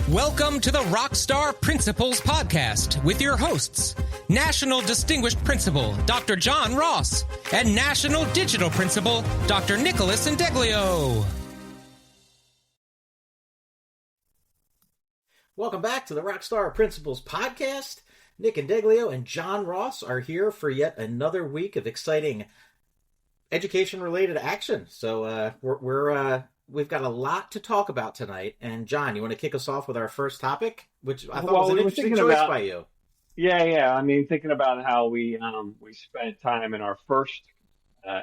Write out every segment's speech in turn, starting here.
Welcome to the Rockstar Principals Podcast with your hosts, National Distinguished Principal Dr. John Ross and National Digital Principal Dr. Nicholas Indeglio. Welcome back to the Rockstar Principals Podcast. Nick Indeglio and John Ross are here for yet another week of exciting education-related action. So we've got a lot to talk about tonight. And John, you want to kick us off with our first topic, which I thought was an interesting choice by you. Yeah. I mean, thinking about how we spent time in our first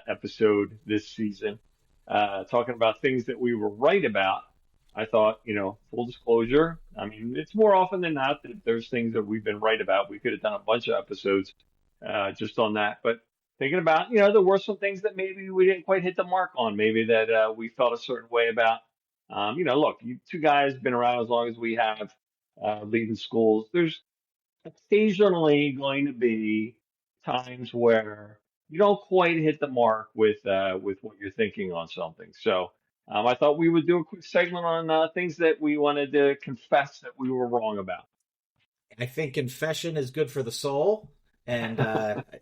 episode this season talking about things that we were right about. I thought, full disclosure, I mean, it's more often than not that there's things that we've been right about. We could have done a bunch of episodes just on that. But thinking about, there were some things that maybe we didn't quite hit the mark on, maybe that we felt a certain way about. Look, you two guys been around as long as we have, leading schools. There's occasionally going to be times where you don't quite hit the mark with what you're thinking on something. So I thought we would do a quick segment on things that we wanted to confess that we were wrong about. I think confession is good for the soul. And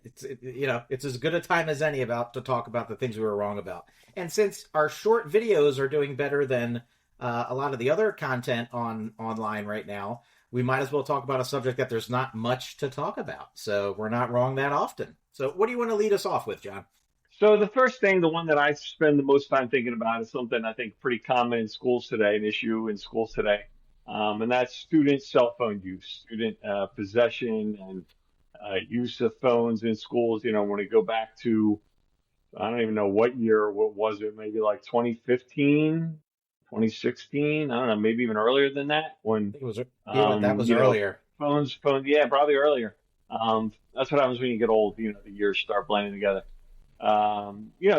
it's as good a time as any to talk about the things we were wrong about. And since our short videos are doing better than a lot of the other content online right now, we might as well talk about a subject that there's not much to talk about. So we're not wrong that often. So what do you want to lead us off with, John? So the first thing, the one that I spend the most time thinking about, is something I think pretty common in schools today, an issue in schools today, and that's student cell phone use, student possession and use of phones in schools. When we go back to, I don't even know what year, what was it? Maybe like 2015, 2016. I don't know, maybe even earlier than that. When I think that was earlier. Phones, yeah, probably earlier. That's what happens when you get old. The years start blending together.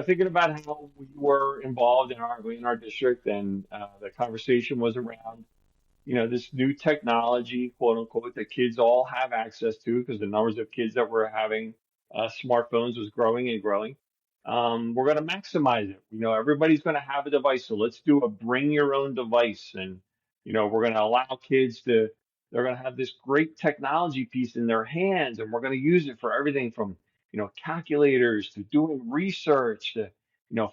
Thinking about how we were involved in our district, and the conversation was around this new technology, quote unquote, that kids all have access to, because the numbers of kids that were having smartphones was growing and growing. We're going to maximize it. Everybody's going to have a device, so let's do a bring your own device. And, we're going to allow kids they're going to have this great technology piece in their hands, and we're going to use it for everything from, calculators to doing research to,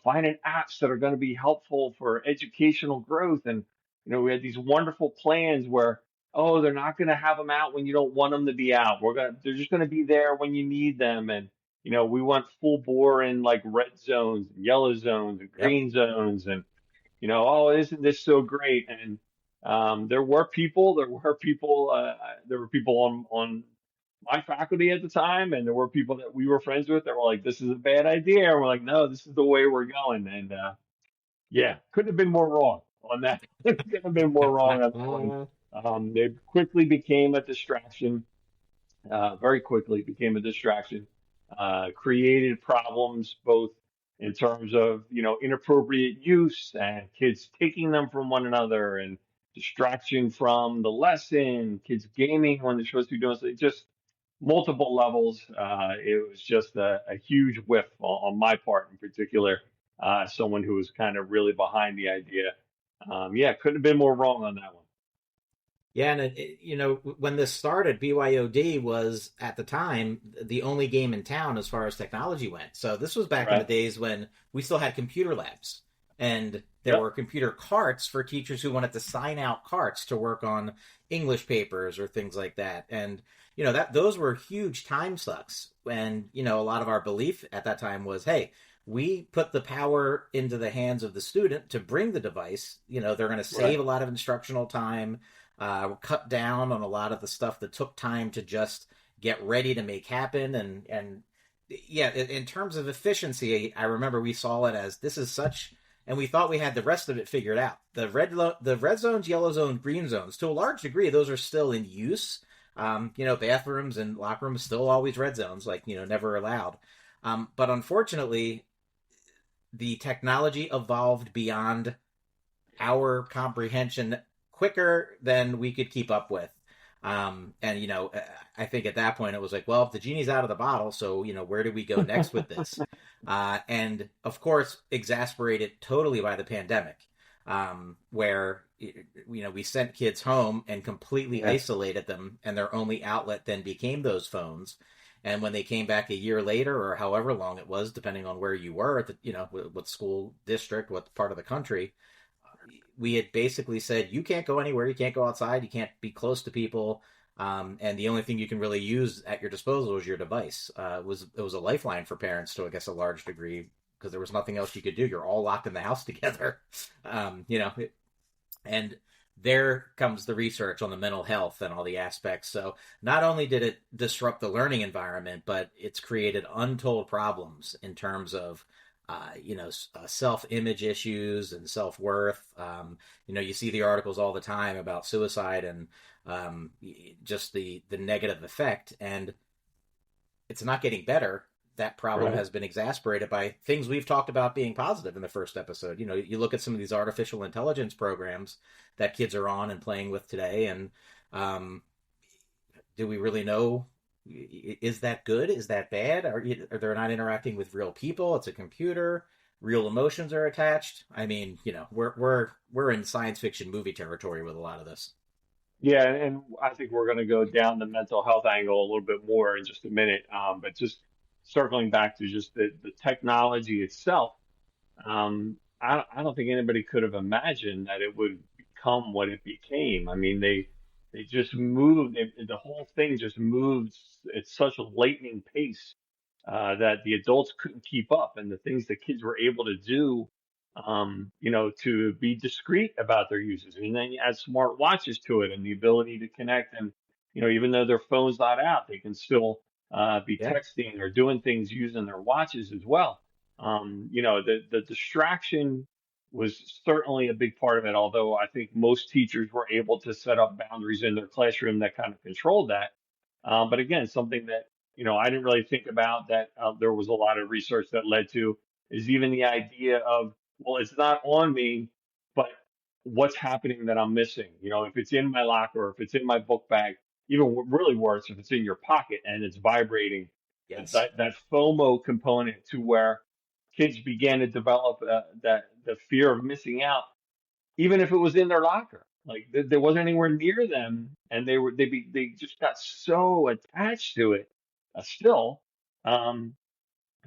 finding apps that are going to be helpful for educational growth. And we had these wonderful plans where, they're not going to have them out when you don't want them to be out. They're just going to be there when you need them. And, we went full bore in like red zones and yellow zones and green zones. And, isn't this so great? And there were people on my faculty at the time, and there were people that we were friends with that were like, this is a bad idea. And we're like, no, this is the way we're going. And, couldn't have been more wrong on that. Couldn't have been more wrong on that one. They quickly became a distraction, very quickly became a distraction, created problems both in terms of, inappropriate use and kids taking them from one another, and distraction from the lesson, kids gaming when they're supposed to be doing something, just multiple levels. It was just a huge whiff on my part in particular. Someone who was kind of really behind the idea. Couldn't have been more wrong on that one. Yeah, and when this started, BYOD was at the time the only game in town as far as technology went. So this was back in the days when we still had computer labs, and there were computer carts for teachers who wanted to sign out carts to work on English papers or things like that. And those were huge time sucks. And a lot of our belief at that time was, hey, we put the power into the hands of the student to bring the device. They're going to save a lot of instructional time, cut down on a lot of the stuff that took time to just get ready to make happen. And in terms of efficiency, I remember we saw it as this is such, and we thought we had the rest of it figured out. The red zones, yellow zones, green zones, to a large degree, those are still in use. Bathrooms and locker rooms still always red zones, never allowed. But unfortunately, the technology evolved beyond our comprehension quicker than we could keep up with. I think at that point it was like, well, if the genie's out of the bottle, so, where do we go next with this? And of course, exasperated totally by the pandemic. where we sent kids home and completely isolated them, and their only outlet then became those phones. And when they came back a year later, or however long it was, depending on where you were at what school district, what part of the country, we had basically said, you can't go anywhere, you can't go outside, you can't be close to people, and the only thing you can really use at your disposal is your device. It was a lifeline for parents to, I guess, a large degree, because there was nothing else you could do. You're all locked in the house together, and there comes the research on the mental health and all the aspects. So not only did it disrupt the learning environment, but it's created untold problems in terms of self-image issues and self-worth. You see the articles all the time about suicide and just the negative effect, and it's not getting better. That problem has been exacerbated by things we've talked about being positive in the first episode. You look at some of these artificial intelligence programs that kids are on and playing with today, and do we really know, is that good? Is that bad? Are they not interacting with real people? It's a computer. Real emotions are attached. I mean, we're in science fiction movie territory with a lot of this. Yeah, and I think we're going to go down the mental health angle a little bit more in just a minute. But just circling back to just the technology itself, I don't think anybody could have imagined that it would become what it became. I mean, they just moved. The whole thing just moved at such a lightning pace that the adults couldn't keep up, and the things that kids were able to do, to be discreet about their uses. And then you add smart watches to it, and the ability to connect, and even though their phone's not out, they can still be Yeah. texting or doing things using their watches as well. The distraction was certainly a big part of it, although I think most teachers were able to set up boundaries in their classroom that kind of controlled that. But again, something that, I didn't really think about that there was a lot of research that led to is even the idea of, well, it's not on me, but what's happening that I'm missing? If it's in my locker, or if it's in my book bag, even really worse, if it's in your pocket and it's vibrating, Yes. that FOMO component to where kids began to develop that the fear of missing out, even if it was in their locker. Like there wasn't anywhere near them, and they just got so attached to it. Still, um,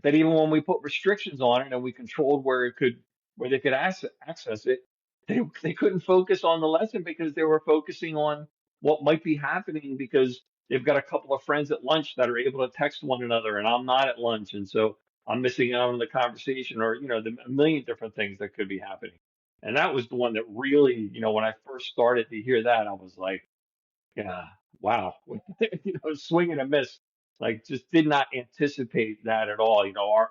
that even when we put restrictions on it and we controlled where they could access it, they couldn't focus on the lesson because they were focusing on what might be happening because they've got a couple of friends at lunch that are able to text one another and I'm not at lunch, and so I'm missing out on the conversation, or a million different things that could be happening. And that was the one that really, when I first started to hear that, I was like, yeah, wow. Swing and a miss. Like, just did not anticipate that at all.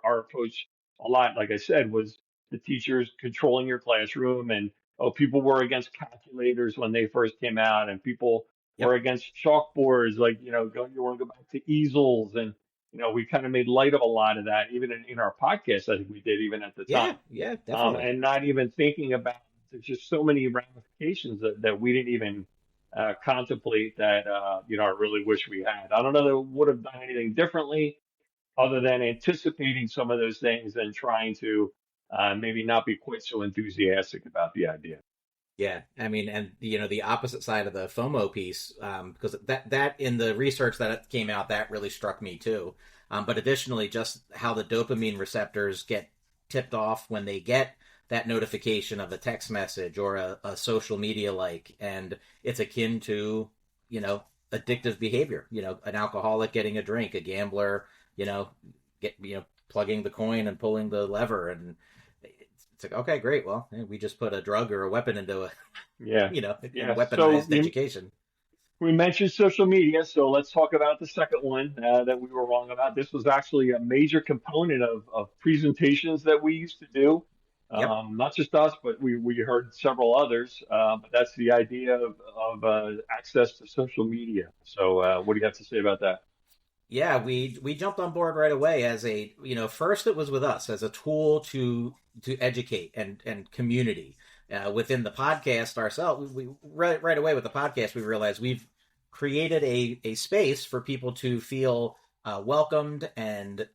Our approach a lot, like I said, was the teachers controlling your classroom, and people were against calculators when they first came out, and people were Yep. against chalkboards, like, you want to go back to easels, and we kind of made light of a lot of that, even in our podcast. I think we did even at the Yeah. time, Yeah. Definitely. and not even thinking about there's just so many ramifications that we didn't even contemplate that, I really wish we had. I don't know that we would have done anything differently other than anticipating some of those things and trying to maybe not be quite so enthusiastic about the idea. Yeah, I mean, and the opposite side of the FOMO piece, because that in the research that came out, that really struck me too. But additionally, just how the dopamine receptors get tipped off when they get that notification of a text message or a social media like, and it's akin to addictive behavior. An alcoholic getting a drink, a gambler, get plugging the coin and pulling the lever, and it's like, okay, great. Well, we just put a drug or a weapon into a, Yeah. Yeah. So weaponized education. we mentioned social media, so let's talk about the second one that we were wrong about. This was actually a major component of presentations that we used to do. Yep. Not just us, but we heard several others. But that's the idea of access to social media. So what do you have to say about that? Yeah, we jumped on board right away as a, first it was with us as a tool to educate and community. Within the podcast ourselves, we right away with the podcast, we realized we've created a space for people to feel welcomed, and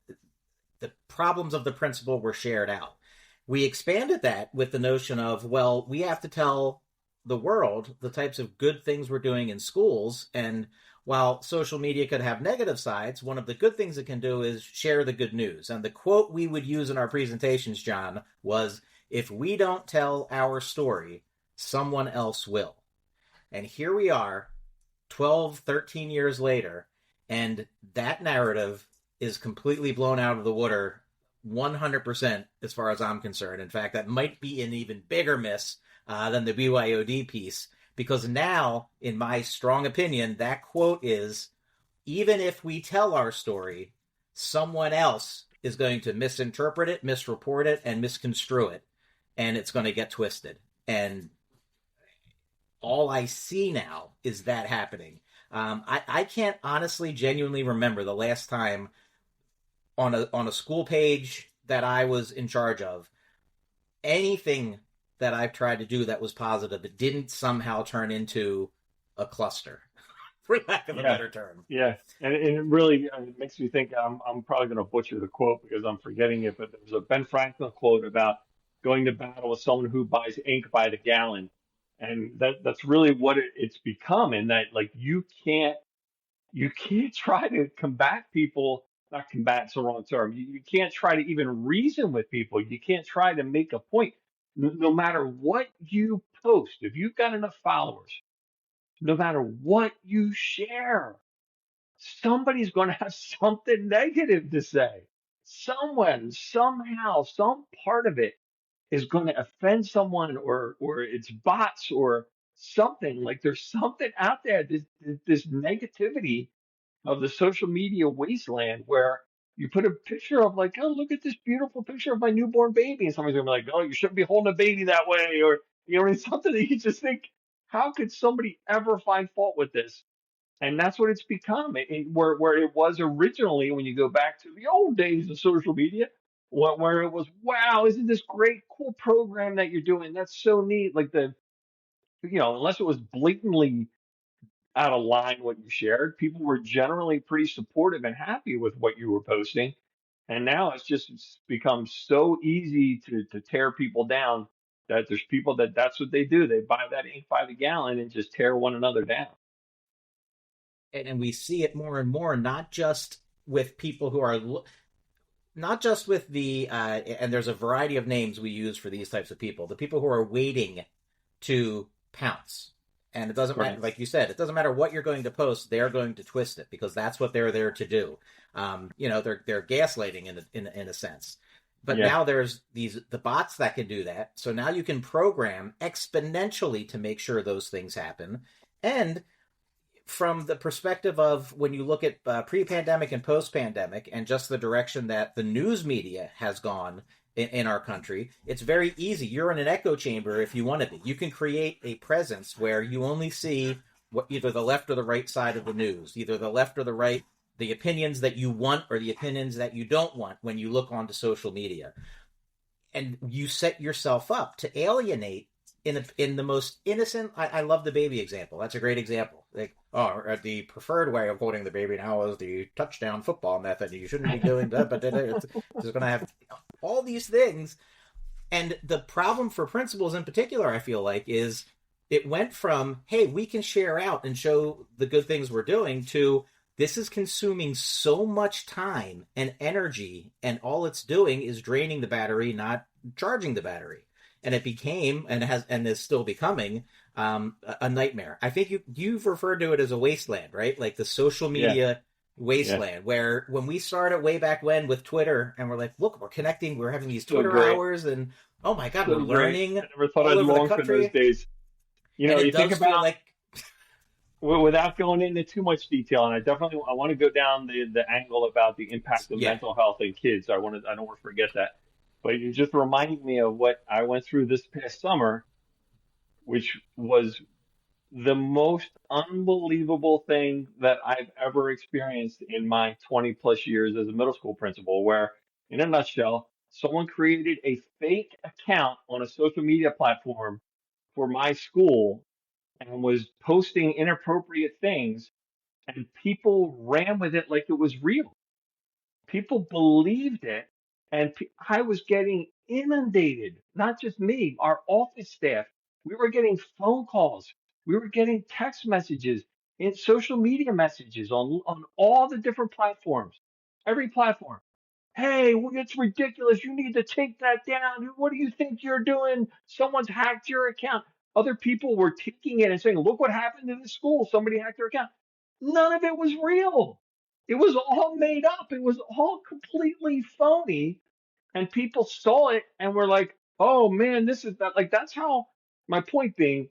the problems of the principal were shared out. we expanded that with the notion of, well, we have to tell the world the types of good things we're doing in schools. And while social media could have negative sides, one of the good things it can do is share the good news. And the quote we would use in our presentations, John, was, if we don't tell our story, someone else will. And here we are, 12, 13 years later, and that narrative is completely blown out of the water 100% as far as I'm concerned. In fact, that might be an even bigger miss than the BYOD piece, because now, in my strong opinion, that quote is, even if we tell our story, someone else is going to misinterpret it, misreport it, and misconstrue it, and it's going to get twisted. And all I see now is that happening. I can't honestly, genuinely remember the last time on a school page that I was in charge of, anything that I've tried to do that was positive, it didn't somehow turn into a cluster, for lack of a better term. Yeah, and it really it makes me think. I'm probably going to butcher the quote because I'm forgetting it, but there was a Ben Franklin quote about going to battle with someone who buys ink by the gallon, and that's really what it's become. In that, like, you can't try to combat people. Not combat's the wrong term. You can't try to even reason with people. You can't try to make a point. No matter what you post, if you've got enough followers, no matter what you share, somebody's going to have something negative to say. Someone, somehow, some part of it is going to offend someone, or it's bots or something. Like, there's something out there, this negativity of the social media wasteland, where you put a picture of, like, oh, look at this beautiful picture of my newborn baby, and somebody's gonna be like, oh, you shouldn't be holding a baby that way, or it's something that you just think, how could somebody ever find fault with this? And that's what it's become. Where it was originally, when you go back to the old days of social media, where it was, wow, isn't this great, cool program that you're doing? That's so neat. Like, unless it was blatantly out of line what you shared, people were generally pretty supportive and happy with what you were posting. And now it's become so easy to tear people down, that there's people that's what they do. They buy that ink by the gallon and just tear one another down. And we see it more and more, not just with people who are, not just with the, and there's a variety of names we use for these types of people, the people who are waiting to pounce. And it doesn't matter, like you said, it doesn't matter what you're going to post, they're going to twist it, because that's what they're there to do. They're gaslighting in a sense. But now there's the bots that can do that. So now you can program exponentially to make sure those things happen. And from the perspective of, when you look at pre-pandemic and post-pandemic, and just the direction that the news media has gone in our country, it's very easy. You're in an echo chamber if you want to be. You can create a presence where you only see either the left or the right side of the news, either the left or the right, the opinions that you want or the opinions that you don't want when you look onto social media. And you set yourself up to alienate in the most innocent. I love the baby example. That's a great example. Like, the preferred way of holding the baby now is the touchdown football method. You shouldn't be doing that, but it's going to have all these things. And the problem for principals in particular, I feel like, is it went from, hey, we can share out and show the good things we're doing, to, this is consuming so much time and energy, and all it's doing is draining the battery, not charging the battery. And it became, and is still becoming, a nightmare. I think you've referred to it as a wasteland, right? Like the social media wasteland, where when we started way back when with Twitter, and we're like, look, we're connecting, we're having these Twitter hours, and oh my God, we're learning. I never thought I'd long for those days. You think about, like, without going into too much detail, and I want to go down the angle about the impact of mental health in kids. I don't want to forget that. But you just reminded me of what I went through this past summer, which was the most unbelievable thing that I've ever experienced in my 20 plus years as a middle school principal, where, in a nutshell, someone created a fake account on a social media platform for my school and was posting inappropriate things, and people ran with it like it was real. People believed it, And I was getting inundated, not just me, our office staff. We were getting phone calls. We were getting text messages and social media messages on all the different platforms, every platform. Hey, well, it's ridiculous. You need to take that down. What do you think you're doing? Someone's hacked your account. Other people were taking it and saying, look what happened in the school. Somebody hacked their account. None of it was real. It was all made up. It was all completely phony. And people saw it and were like, oh man, this is that. Like, that's how, my point being,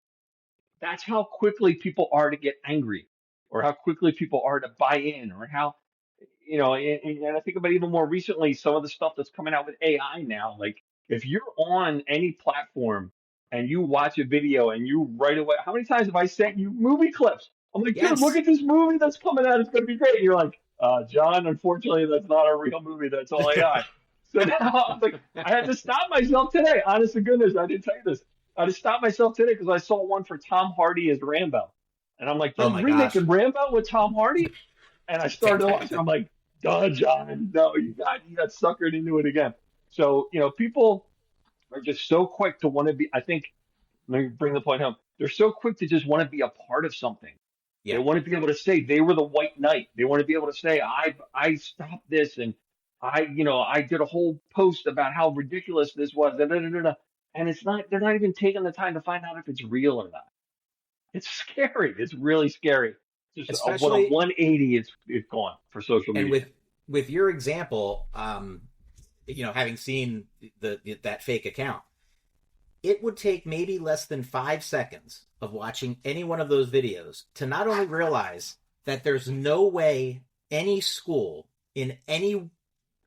that's how quickly people are to get angry, or how quickly people are to buy in, or how, and I think about even more recently, some of the stuff that's coming out with AI now. Like, if you're on any platform and you watch a video and you right away, how many times have I sent you movie clips? I'm like, dude, look Yes. at this movie that's coming out. It's going to be great. And you're like, John, unfortunately, that's not a real movie. That's all AI. So now I'm like, I had to stop myself today. Honest to goodness, I didn't tell you this. I had to stop myself today because I saw one for Tom Hardy as Rambo. And I'm like, Oh they're my gosh. remaking Rambo with Tom Hardy? And I started to watch it. I'm like, duh, John, no, you got suckered into it again. So, people are just so quick to want to be, I think, let me bring the point home. They're so quick to just want to be a part of something. They Yeah. want to be able to say they were the white knight. They want to be able to say, I stopped this, and I did a whole post about how ridiculous this was. Da, da, da, da, da. And they're not even taking the time to find out if it's real or not. It's scary. It's really scary. Just what a Especially, 180 it's gone for social and media. with your example, having seen that fake account, it would take maybe less than 5 seconds of watching any one of those videos to not only realize that there's no way any school in any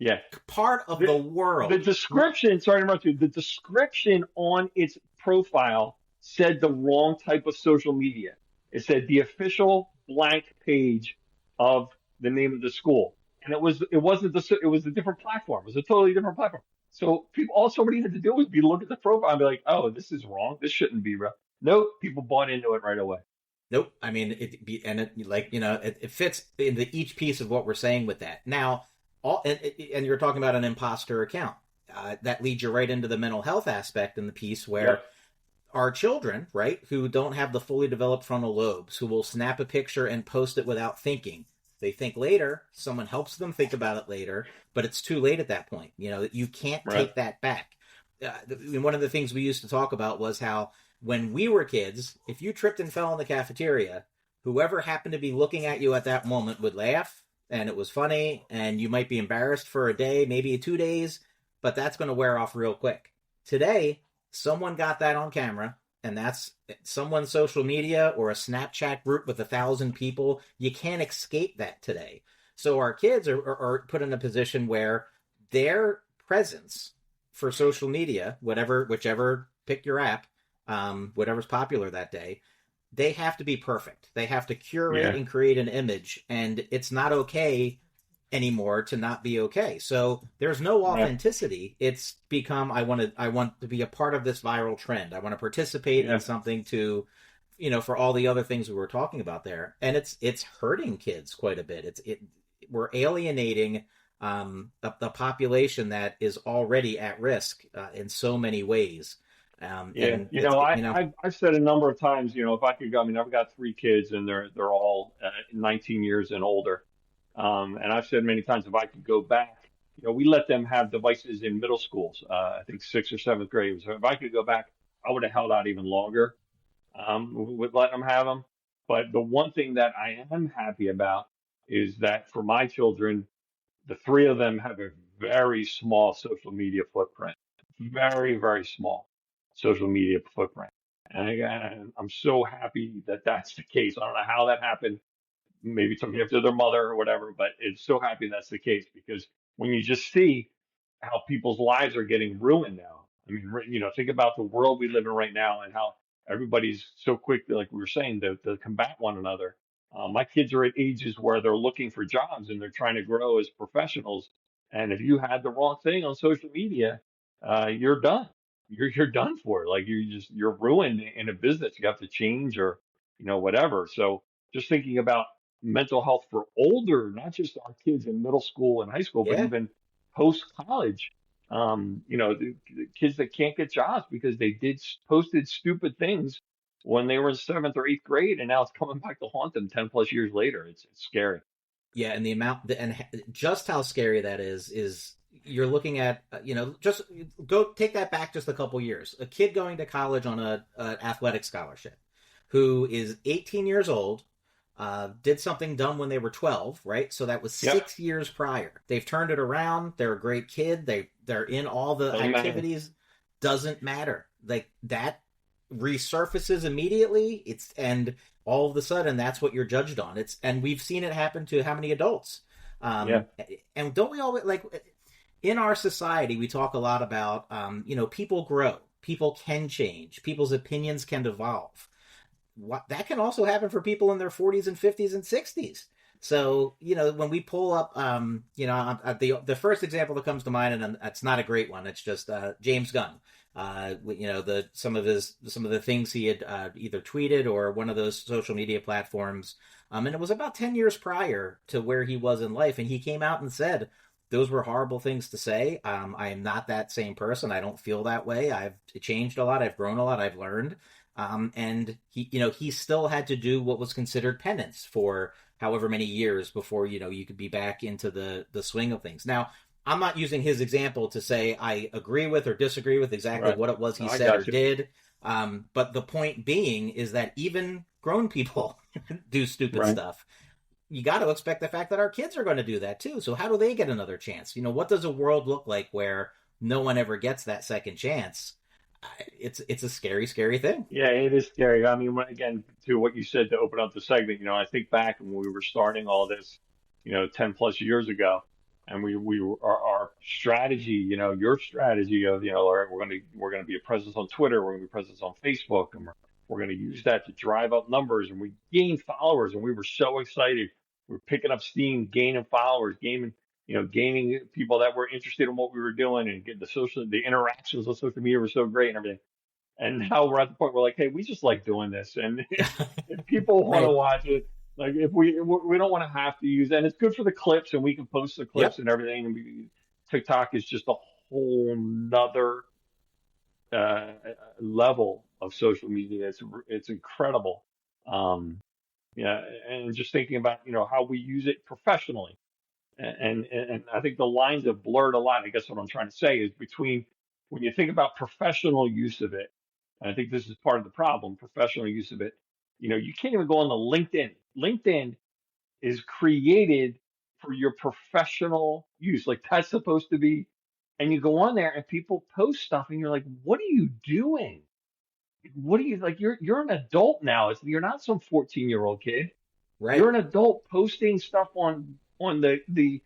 Yeah. part of the world. The description, sorry to interrupt you, the description on its profile said the wrong type of social media. It said the official blank page of the name of the school. And it was a different platform. It was a totally different platform. So all somebody had to do was look at the profile and be like, oh, this is wrong. This shouldn't be real. Nope. People bought into it right away. Nope. I mean, it fits into each piece of what we're saying with that. Now, and you're talking about an imposter account. That leads you right into the mental health aspect in the piece where our children, right, who don't have the fully developed frontal lobes, who will snap a picture and post it without thinking. They think later, someone helps them think about it later, but it's too late at that point. You can't take that back. One of the things we used to talk about was how when we were kids, if you tripped and fell in the cafeteria, whoever happened to be looking at you at that moment would laugh, and it was funny, and you might be embarrassed for a day, maybe 2 days, but that's going to wear off real quick. Today, someone got that on camera, and that's someone's social media or a Snapchat group with 1,000 people. You can't escape that today. So our kids are put in a position where their presence for social media, whichever, pick your app, whatever's popular that day, they have to be perfect. They have to curate and create an image, and it's not okay anymore to not be okay. So there's no authenticity. It's become I want to be a part of this viral trend. I want to participate in something to, for all the other things we were talking about there, and it's hurting kids quite a bit. We're alienating the population that is already at risk in so many ways. I've said a number of times, if I could go, I mean, I've got 3 kids and they're all 19 years and older. And I've said many times, if I could go back, we let them have devices in middle schools, I think 6th or 7th grade. So if I could go back, I would have held out even longer, with letting them have them. But the one thing that I am happy about is that for my children, the 3 of them have a very small social media footprint, very, very small social media footprint. And again, I'm so happy that that's the case. I don't know how that happened. Maybe took after their mother or whatever, but it's so happy that's the case, because when you just see how people's lives are getting ruined now. I mean, think about the world we live in right now and how everybody's so quick, like we were saying, to combat one another. My kids are at ages where they're looking for jobs and they're trying to grow as professionals. And if you had the wrong thing on social media, you're done. You're done for. Like you're ruined in a business. You have to change or whatever. So just thinking about mental health for older, not just our kids in middle school and high school, but Yeah. even post college. the kids that can't get jobs because they posted stupid things when they were in seventh or eighth grade, and now it's coming back to haunt them 10 plus years later. It's scary. Yeah, and just how scary that is you're looking at, just go take that back just a couple years. A kid going to college on an athletic scholarship who is 18 years old, did something dumb when they were 12, right? So that was 6 years prior. They've turned it around. They're a great kid. They're in all the activities. Doesn't matter. Like, that resurfaces immediately. And all of a sudden, that's what you're judged on. And we've seen it happen to how many adults? And don't we always, like, in our society, we talk a lot about, people grow, people can change, people's opinions can evolve. That can also happen for people in their 40s and 50s and 60s. So, when we pull up, the first example that comes to mind, and it's not a great one, it's just James Gunn. Some of the things he had either tweeted or one of those social media platforms, and it was about 10 years prior to where he was in life, and he came out and said those were horrible things to say. I am not that same person. I don't feel that way. I've changed a lot. I've grown a lot. I've learned. And he still had to do what was considered penance for however many years before, you could be back into the swing of things. Now, I'm not using his example to say I agree with or disagree with exactly what it was he said or did. But the point being is that even grown people do stupid stuff. You got to expect the fact that our kids are going to do that too. So how do they get another chance? What does a world look like where no one ever gets that second chance? It's a scary, scary thing. Yeah, it is scary. I mean, again, to what you said to open up the segment, I think back when we were starting all this, 10 plus years ago, and our strategy, your strategy of, all right, we're going to be a presence on Twitter, we're going to be a presence on Facebook, and we're going to use that to drive up numbers, and we gained followers, and we were so excited. We were picking up steam, gaining followers, gaining people that were interested in what we were doing, and getting the interactions on social media were so great and everything. And now we're at the point where, like, hey, we just like doing this, and if people want to watch it, like, if we don't want to have to use, and it's good for the clips, and we can post the clips and everything. And TikTok is just a whole nother level of social media. It's incredible. And just thinking about how we use it professionally. And I think the lines have blurred a lot. I guess what I'm trying to say is between when you think about professional use of it, and I think this is part of the problem, professional use of it, you can't even go on the LinkedIn. LinkedIn is created for your professional use. Like, that's supposed to be, and you go on there and people post stuff and you're like, what are you doing? What are you, like, you're an adult now. You're not some 14-year-old kid. Right. You're an adult posting stuff on the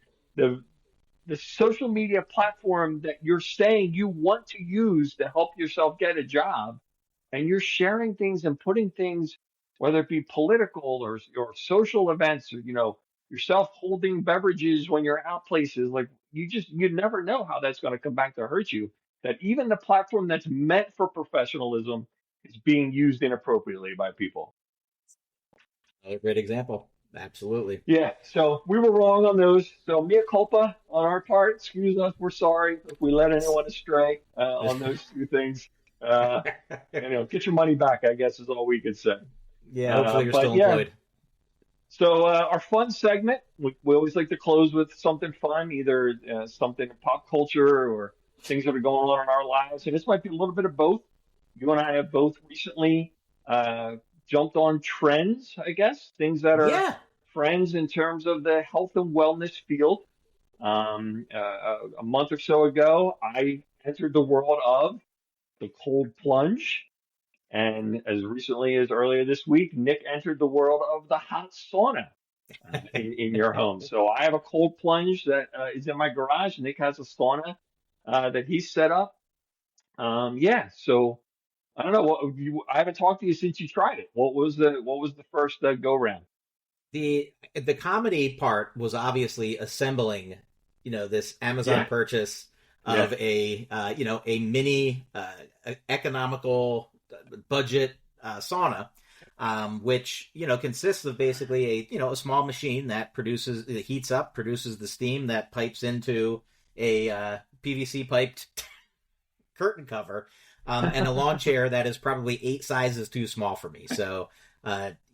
social media platform that you're saying you want to use to help yourself get a job, and you're sharing things and putting things, whether it be political or social events, or yourself holding beverages when you're out places. Like, you never know how that's going to come back to hurt you. That even the platform that's meant for professionalism is being used inappropriately by people. A great example. Absolutely. Yeah. So we were wrong on those. So mea culpa on our part. Excuse us. We're sorry if we led anyone astray on those two things. Get your money back, I guess, is all we could say. Yeah. Hopefully you're still employed. So our fun segment, we always like to close with something fun, either something in pop culture or things that are going on in our lives. And this might be a little bit of both. You and I have both recently jumped on trends, I guess, things that are trends in terms of the health and wellness field. A month or so ago, I entered the world of the cold plunge. And as recently as earlier this week, Nick entered the world of the hot sauna in your home. So I have a cold plunge that is in my garage. Nick has a sauna that he's set up. So I don't know. I haven't talked to you since you tried it. What was the first go round? The comedy part was obviously assembling, this Amazon purchase of a mini economical budget sauna, which consists of basically a small machine that heats up, produces the steam that pipes into a PVC piped curtain cover, and a lawn chair that is probably 8 sizes too small for me. So,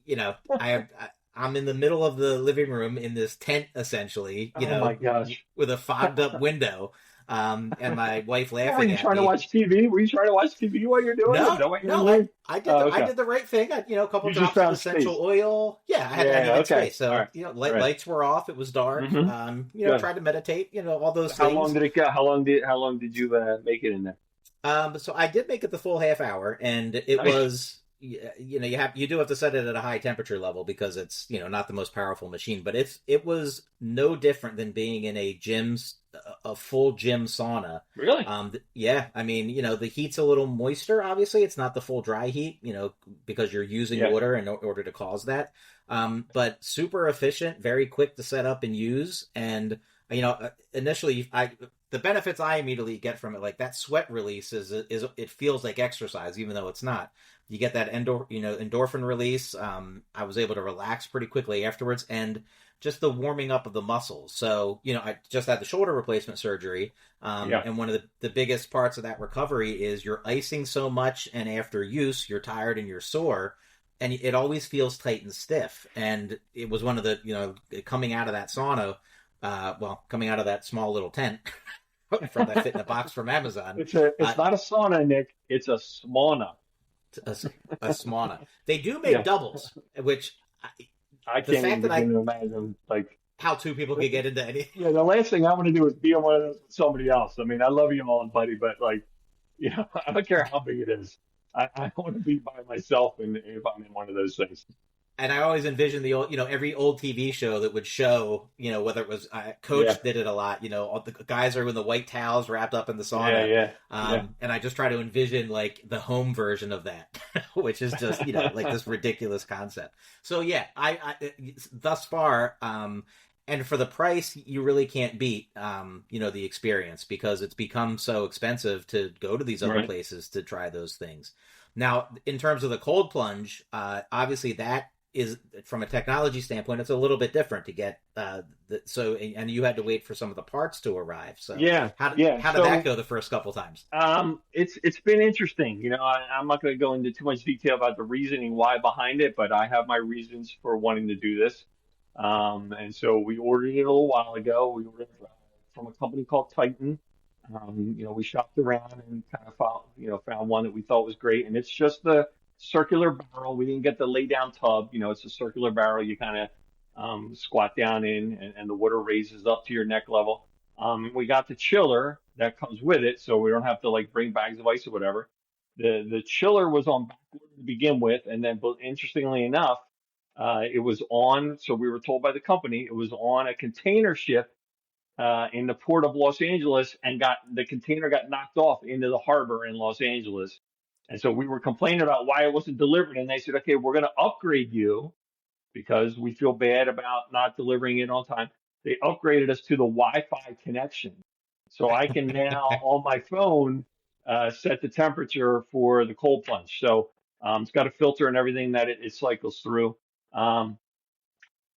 you know, I'm in the middle of the living room in this tent, essentially, Oh my gosh. with a fogged up window, and my wife What were laughing you at trying to me. watch TV? Were you trying to watch TV while you're doing it? Is No, that what you're no, doing? Oh, I okay. did the right thing. A couple You just drops of found essential space. oil. Yeah, I Yeah, needed okay. space. All So right. All right. lights were off. It was dark. Mm-hmm. Good. Tried to meditate. All So those how long things. did it go? How long did you make it in there? So I did make it the full half hour, and it Nice. was, you do have to set it at a high temperature level because it's, not the most powerful machine, but it was no different than being in a full gym sauna. Really? Yeah, I mean, the heat's a little moister. Obviously, it's not the full dry heat, because you're using Yeah. water in order to cause that. But super efficient, very quick to set up and use, and initially, the benefits I immediately get from it, like that sweat release is it feels like exercise, even though it's not. You get that endorphin release. I was able to relax pretty quickly afterwards, and just the warming up of the muscles. So, I just had the shoulder replacement surgery, Yeah. and one of the biggest parts of that recovery is you're icing so much, and after use, you're tired and you're sore, and it always feels tight and stiff. And it was one of the, coming out of that sauna, coming out of that small little tent from that fit in a box from Amazon. It's not a sauna, Nick. It's a sauna. a, a sauna. They do make Yeah. doubles, which I the can't fact even that begin to imagine. Like, how two people could get into any. yeah, the last thing I want to do is be on one of those with somebody else. I mean, I love you all, buddy, but like, I don't care how big it is. I want to be by myself, and if I'm in one of those things. And I always envision the old, every old TV show that would show, whether it was Coach Yeah. did it a lot, all the guys are in the white towels wrapped up in the Yeah, sauna. yeah. And I just try to envision like the home version of that, which is just, like this ridiculous concept. So yeah, I thus far, and for the price, you really can't beat, the experience, because it's become so expensive to go to these other Right. places to try those things. Now, in terms of the cold plunge, obviously that is, from a technology standpoint, it's a little bit different to get. And you had to wait for some of the parts to arrive. So Yeah, how did yeah. So, that go the first couple times? it's been interesting. I'm not going to go into too much detail about the reasoning why behind it, but I have my reasons for wanting to do this. And so we ordered it a little while ago. We ordered it from a company called Titan. We shopped around and kind of found one that we thought was great. And it's just the circular barrel. We didn't get the lay down tub. It's a circular barrel. You kind of squat down in, and the water raises up to your neck level. We got the chiller that comes with it, so we don't have to like bring bags of ice or whatever. The chiller was on back order to begin with, and then, but interestingly enough, it was on. So we were told by the company it was on a container ship in the port of Los Angeles, and the container got knocked off into the harbor in Los Angeles. And so we were complaining about why it wasn't delivered, and they said, okay, we're going to upgrade you because we feel bad about not delivering it on time. They upgraded us to the Wi-Fi connection. So I can now on my phone set the temperature for the cold plunge. So it's got a filter and everything that it cycles through. What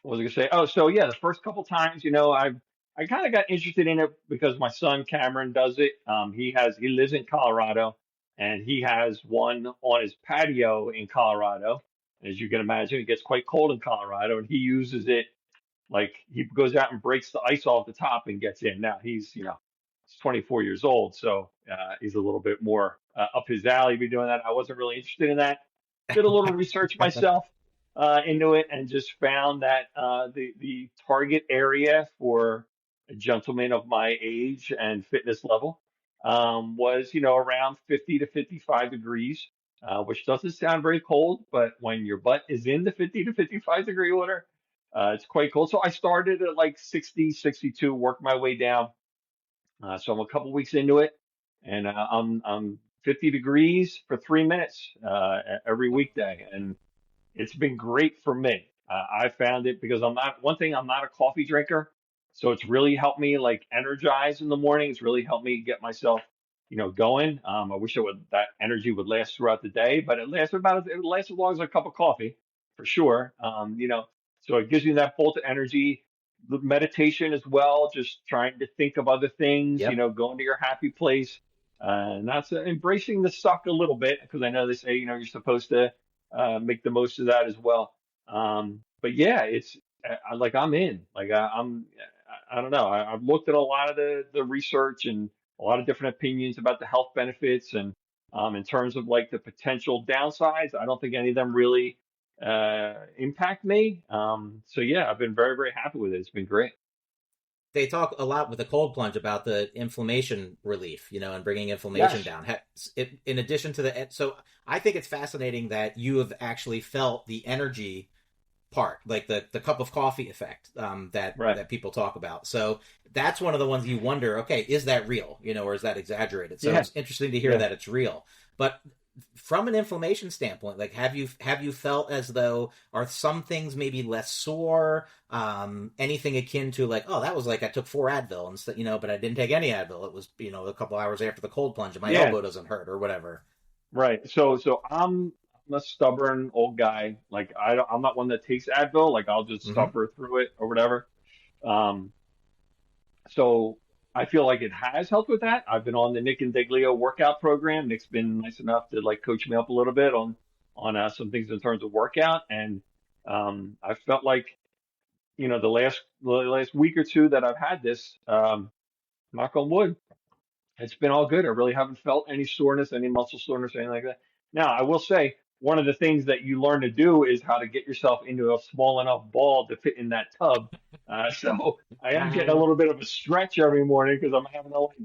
was I going to say? Oh, so yeah, the first couple times, I kind of got interested in it because my son Cameron does it. He lives in Colorado, and he has one on his patio in Colorado. As you can imagine, it gets quite cold in Colorado, and he uses it like he goes out and breaks the ice off the top and gets in. Now he's 24 years old, so he's a little bit more up his alley to be doing that. I wasn't really interested in that. Did a little research myself into it, and just found that the target area for a gentleman of my age and fitness level was around 50 to 55 degrees, which doesn't sound very cold, but when your butt is in the 50 to 55 degree water, it's quite cold. So I started at like 60, 62, worked my way down. So I'm a couple weeks into it, and I'm 50 degrees for 3 minutes every weekday, and it's been great for me. I found it because I'm not a coffee drinker. So it's really helped me like energize in the morning. It's really helped me get myself, going. I wish that energy would last throughout the day, but it lasts as long as a cup of coffee for sure. So it gives me that bolt of energy. the meditation as well, just trying to think of other things, Yep. going to your happy place. And that's embracing the suck a little bit, because I know they say, you're supposed to make the most of that as well. But yeah, it's like I'm in. Like I don't know. I've looked at a lot of the research and a lot of different opinions about the health benefits, and in terms of like the potential downsides, I don't think any of them really impact me. So yeah, I've been very, very happy with it. It's been great. They talk a lot with the cold plunge about the inflammation relief, and bringing inflammation Yes. down. In addition to so I think it's fascinating that you have actually felt the energy part, like the cup of coffee effect, Right. that people talk about. So that's one of the ones you wonder, okay, is that real, or is that exaggerated? So Yeah. it's interesting to hear Yeah. that it's real. But from an inflammation standpoint, like have you felt as though are some things maybe less sore, anything akin to like, oh, that was like I took 4 Advil instead, but I didn't take any Advil. It was, a couple hours after the cold plunge and my Yeah. elbow doesn't hurt or whatever. Right. So I'm a stubborn old guy. Like I'm not one that takes Advil. Like I'll just Mm-hmm. suffer through it or whatever. Um, so I feel like it has helped with that. I've been on the Nick and Deglio workout program. Nick's been nice enough to like coach me up a little bit on some things in terms of workout, and I felt like the last week or two that I've had this, knock on wood, it's been all good. I really haven't felt any soreness, any muscle soreness, anything like that. Now, I will say one of the things that you learn to do is how to get yourself into a small enough ball to fit in that tub. So I am getting a little bit of a stretch every morning because I'm having to like,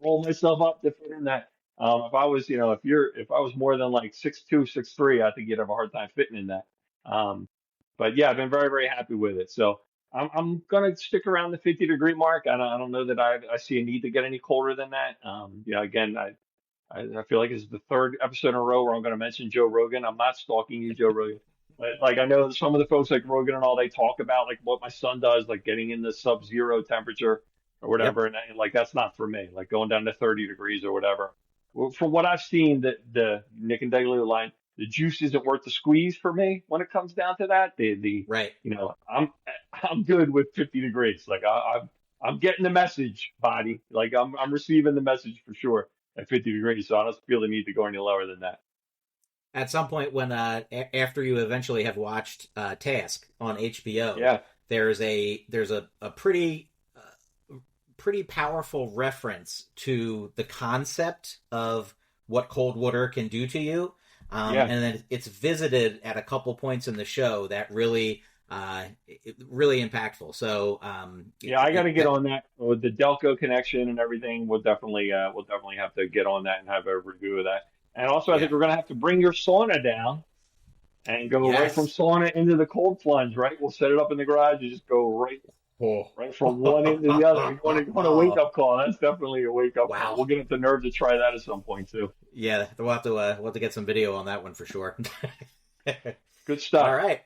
roll myself up to fit in that. If I was, if I was more than like 6'2", 6'3", I think you'd have a hard time fitting in that. Um, but yeah, I've been very, very happy with it. So I'm gonna stick around the 50-degree mark. I don't know that I see a need to get any colder than that. Again, I feel like it's the third episode in a row where I'm gonna mention Joe Rogan. I'm not stalking you, Joe Rogan. But like I know some of the folks like Rogan and all, they talk about like what my son does, like getting in the sub-zero temperature or Yep. whatever, and like that's not for me. Like going down to 30 degrees or whatever. Well, from what I've seen, the Nick and Daily line, the juice isn't worth the squeeze for me when it comes down to that. Right. I'm good with 50 degrees. Like I'm getting the message, body. Like I'm receiving the message for sure at 50 degrees. So I don't feel the need to go any lower than that. At some point when after you eventually have watched Task on HBO, Yeah. there's a pretty pretty powerful reference to the concept of what cold water can do to you. Yeah. And then it's visited at a couple points in the show that really really impactful. So Yeah, I got to get on that with the Delco connection and everything. We'll definitely have to get on that and have a review of that. And also, I yeah. think we're gonna have to bring your sauna down and go right from Yes. sauna into the cold plunge. Right, we'll set it up in the garage. You just go Oh. right from one end to the other. You want a wake up call? That's definitely a wake up call. Wow. We'll get up the nerve to try that at some point too. Yeah, we'll have to get some video on that one for sure. Good stuff. All right.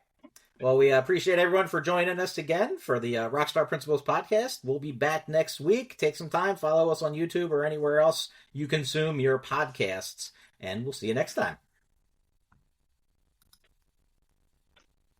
Well, we appreciate everyone for joining us again for the Rockstar Principles podcast. We'll be back next week. Take some time, follow us on YouTube or anywhere else you consume your podcasts, and we'll see you next time.